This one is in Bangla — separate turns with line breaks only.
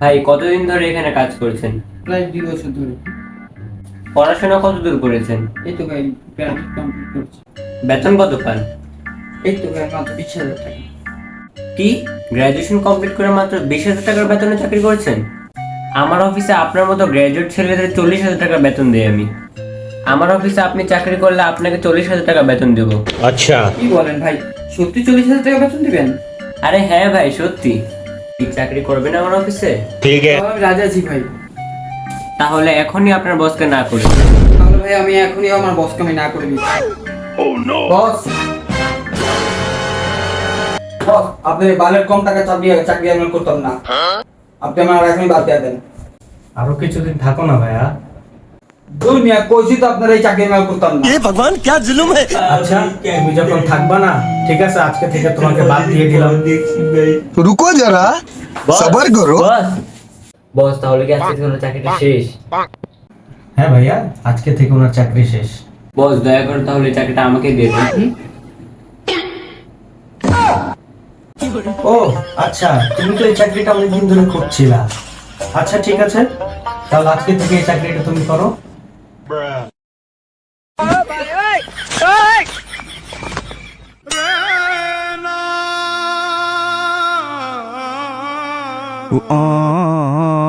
ভাই কতদিন ধরে এখানে কাজ করছেন?
প্রায় 2 বছর ধরে।
পড়াশোনা কত দূর করেছেন?
এই তো ভাই গ্রাজুয়েট কমপ্লিট করছি।
বেতন কত পান?
এই তো ভাই মাত্র 20,000 টাকা।
কি, গ্র্যাজুয়েশন কমপ্লিট করে মাত্র 20,000 টাকার বেতনে চাকরি করছেন? আমার অফিসে আপনার মতো গ্র্যাজুয়েট ছেলেদের 40,000 টাকা বেতন দেই আমি। আমার অফিসে আপনি চাকরি করলে আপনাকে 40,000 টাকা বেতন দেবো।
अच्छा।
কি বলেন ভাই, সত্যি 40,000 টাকা বেতন দিবেন?
আরে হ্যাঁ ভাই, সত্যি। কি চাকরি করবেন আমার অফিসে?
ठीक है।
আমি রাজি আছি ভাই।
তাহলে এখনই আপনার বসকে না করে
তাহলে ভাই আমি এখনই আমার বসকে আমি না করে দিচ্ছি।
বস, বস, আপনি বালের কম টাকা চাকরি আমি করতাম না। আপনি আমার এখনই বাদ দিয়ে দেন।
আরো কিছুদিন থাকো না ভাইয়া।
দুই মিয়া কইছি তো আপনার এই চাকরি আমি করতাম না।
भगवान क्या जुल्म है।
আচ্ছা, তুমি যখন থাকবা না, ঠিক আছে, আজকে থেকে তোমাকে বাদ দিয়ে দিলাম।
रुको जरा, सबर करो।
বস। বস, তাহলে কি আজকে থেকে চাকরিটা শেষ?
হ্যাঁ ভাইয়া, আজকে থেকে ওনার চাকরি শেষ।
বস, দয়া করে তাহলে এই চাকরিটা আমাকে দিয়ে দিন।
ও আচ্ছা, তুমি তো এই চাকরিটা অনেকদিন ধরে খুঁজছিলা। আচ্ছা ঠিক আছে, তাহলে আজকে থেকে এই চাকরিটা তুমি করো।
आ